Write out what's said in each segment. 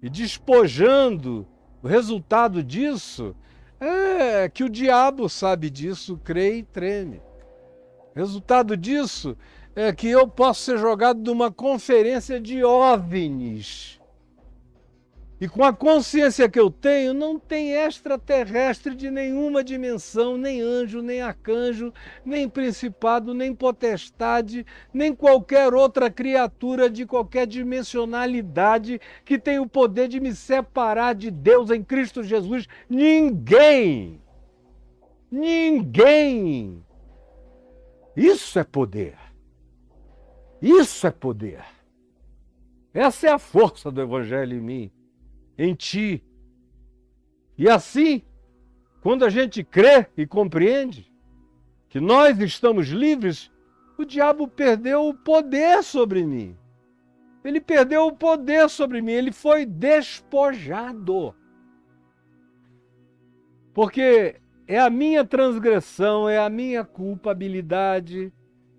e despojando, o resultado disso é que o diabo sabe disso, crê e treme. O resultado disso é que eu posso ser jogado numa conferência de OVNIs. E com a consciência que eu tenho, não tem extraterrestre de nenhuma dimensão, nem anjo, nem arcanjo, nem principado, nem potestade, nem qualquer outra criatura de qualquer dimensionalidade que tenha o poder de me separar de Deus em Cristo Jesus. Ninguém! Ninguém! Isso é poder. Isso é poder. Essa é a força do Evangelho em mim, em ti. E assim, quando a gente crê e compreende que nós estamos livres, o diabo perdeu o poder sobre mim. Ele perdeu o poder sobre mim, ele foi despojado. Porque é a minha transgressão, é a minha culpabilidade,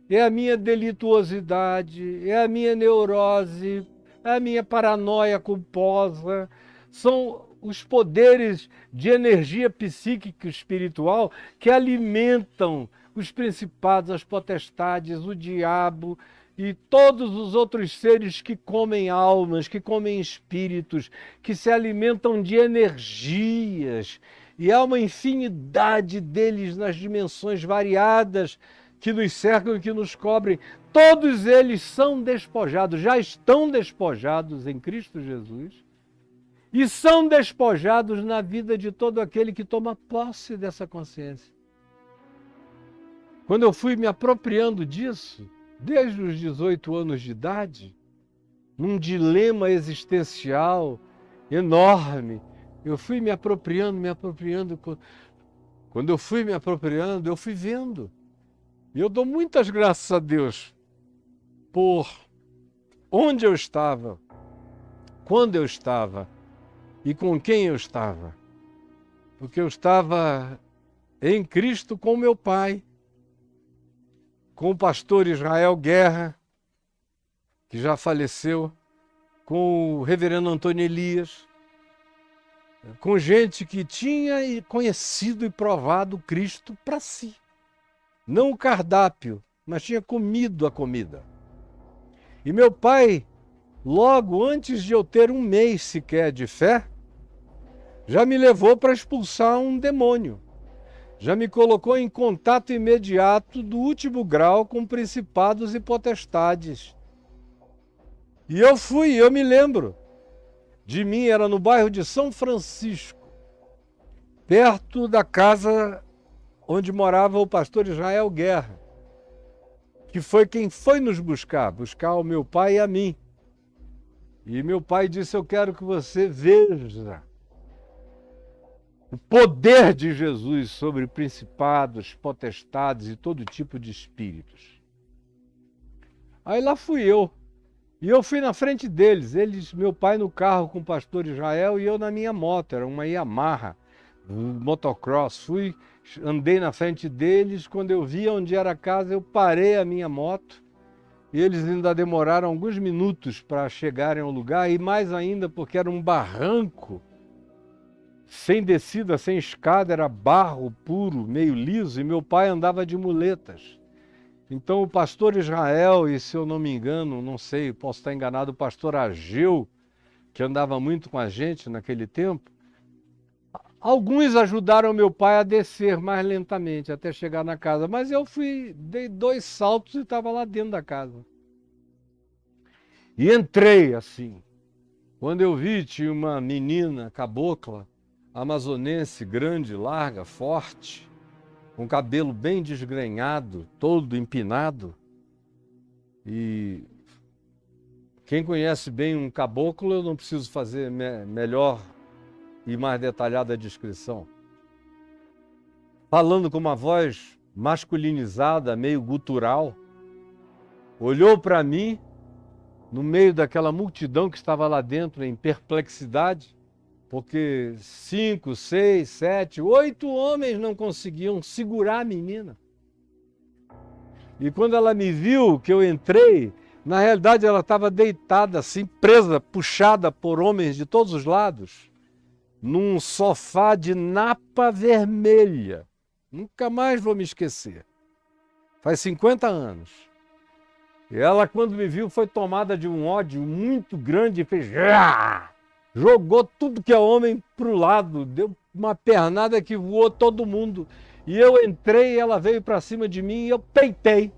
é a minha delituosidade, é a minha neurose, é a minha paranoia culposa, são os poderes de energia psíquica e espiritual que alimentam os principados, as potestades, o diabo e todos os outros seres que comem almas, que comem espíritos, que se alimentam de energias. E há uma infinidade deles nas dimensões variadas que nos cercam e que nos cobrem. Todos eles são despojados, já estão despojados em Cristo Jesus e são despojados na vida de todo aquele que toma posse dessa consciência. Quando eu fui me apropriando disso, desde os 18 anos de idade, num dilema existencial enorme, eu fui me apropriando. Quando eu fui me apropriando, eu fui vendo. E eu dou muitas graças a Deus por onde eu estava, quando eu estava e com quem eu estava. Porque eu estava em Cristo com meu pai, com o pastor Israel Guerra, que já faleceu, com o reverendo Antônio Elias, com gente que tinha conhecido e provado Cristo para si. Não o cardápio, mas tinha comido a comida. E meu pai, logo antes de eu ter um mês sequer de fé, já me levou para expulsar um demônio. Já me colocou em contato imediato do último grau com principados e potestades. E eu me lembro. De mim era no bairro de São Francisco, perto da casa onde morava o pastor Israel Guerra, que foi quem foi nos buscar o meu pai e a mim. E meu pai disse: eu quero que você veja o poder de Jesus sobre principados, potestades e todo tipo de espíritos. Aí lá fui eu. E eu fui na frente deles, meu pai no carro com o pastor Israel e eu na minha moto, era uma Yamaha, motocross. Andei na frente deles, quando eu vi onde era a casa, eu parei a minha moto e eles ainda demoraram alguns minutos para chegarem ao lugar, e mais ainda porque era um barranco, sem descida, sem escada, era barro puro, meio liso, e meu pai andava de muletas. Então o pastor Israel, e se eu não me engano, não sei, posso estar enganado, o pastor Ageu, que andava muito com a gente naquele tempo, alguns ajudaram meu pai a descer mais lentamente até chegar na casa, mas eu dei 2 saltos e estava lá dentro da casa. E entrei assim. Quando eu vi, tinha uma menina cabocla, amazonense, grande, larga, forte, com cabelo bem desgrenhado, todo empinado. E quem conhece bem um caboclo, eu não preciso fazer melhor e mais detalhada descrição. Falando com uma voz masculinizada, meio gutural, olhou para mim, no meio daquela multidão que estava lá dentro, em perplexidade, porque 5, 6, 7, 8 homens não conseguiam segurar a menina. E quando ela me viu que eu entrei, Na realidade, ela estava deitada, assim, presa, puxada por homens de todos os lados, num sofá de napa vermelha. Nunca mais vou me esquecer. Faz 50 anos. E ela, quando me viu, foi tomada de um ódio muito grande e fez... Jogou tudo que é homem para o lado, deu uma pernada que voou todo mundo. E eu entrei, ela veio para cima de mim e eu peitei.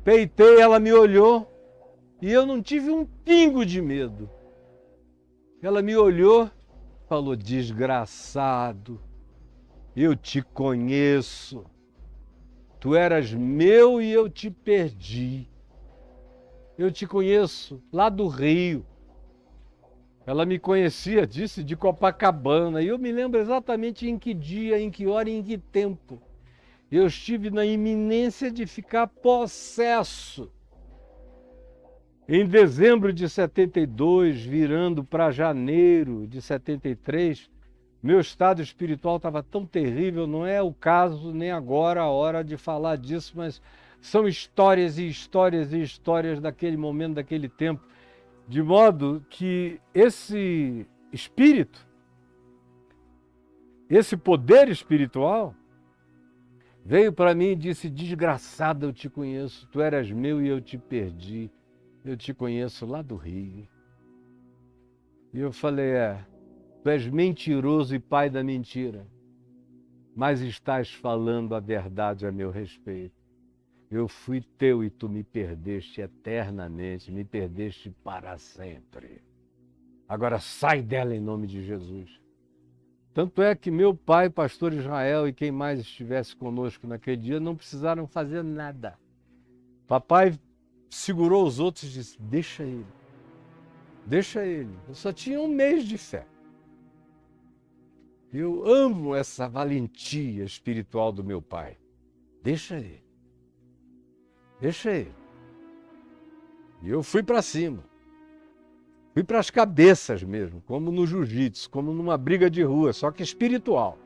Peitei, ela me olhou e eu não tive um pingo de medo. Ela me olhou, falou: desgraçado, eu te conheço. Tu eras meu e eu te perdi. Eu te conheço lá do Rio. Ela me conhecia, disse, de Copacabana. E eu me lembro exatamente em que dia, em que hora e em que tempo. Eu estive na iminência de ficar possesso. Em dezembro de 72, virando para janeiro de 73, meu estado espiritual estava tão terrível, não é o caso nem agora a hora de falar disso, mas são histórias e histórias e histórias daquele momento, daquele tempo, de modo que esse espírito, esse poder espiritual, veio para mim e disse: desgraçado, eu te conheço, tu eras meu e eu te perdi, eu te conheço lá do Rio. E eu falei: tu és mentiroso e pai da mentira, mas estás falando a verdade a meu respeito. Eu fui teu e tu me perdeste eternamente, me perdeste para sempre. Agora sai dela em nome de Jesus. Tanto é que meu pai, pastor Israel, e quem mais estivesse conosco naquele dia, não precisaram fazer nada. Papai segurou os outros e disse: deixa ele, deixa ele. Eu só tinha um mês de fé. Eu amo essa valentia espiritual do meu pai. Deixa ele. Deixa ele. E eu fui para cima. Fui para as cabeças mesmo, como no jiu-jitsu, como numa briga de rua, só que espiritual.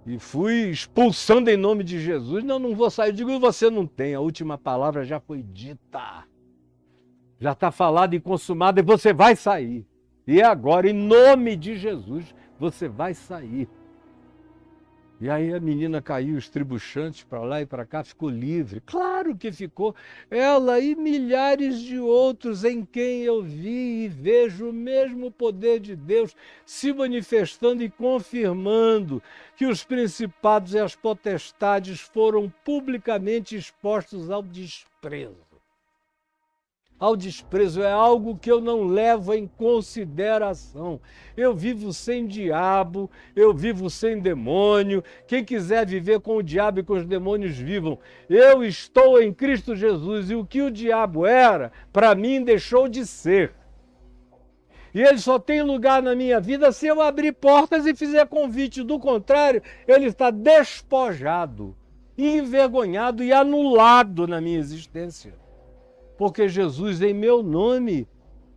E fui expulsando em nome de Jesus. Não vou sair. Eu digo: você não tem, a última palavra já foi dita. Já está falado e consumado e você vai sair. E agora, em nome de Jesus, você vai sair. E aí a menina caiu estribuchante para lá e para cá, ficou livre. Claro que ficou. Ela e milhares de outros em quem eu vi e vejo o mesmo poder de Deus se manifestando e confirmando que os principados e as potestades foram publicamente expostos ao desprezo. Ao desprezo é algo que eu não levo em consideração. Eu vivo sem diabo, eu vivo sem demônio. Quem quiser viver com o diabo e com os demônios, vivam. Eu estou em Cristo Jesus e o que o diabo era, para mim deixou de ser. E ele só tem lugar na minha vida se eu abrir portas e fizer convite. Do contrário, ele está despojado, envergonhado e anulado na minha existência. Porque Jesus em meu nome,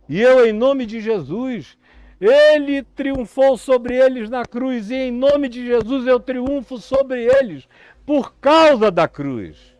e eu em nome de Jesus, ele triunfou sobre eles na cruz, e em nome de Jesus eu triunfo sobre eles, por causa da cruz.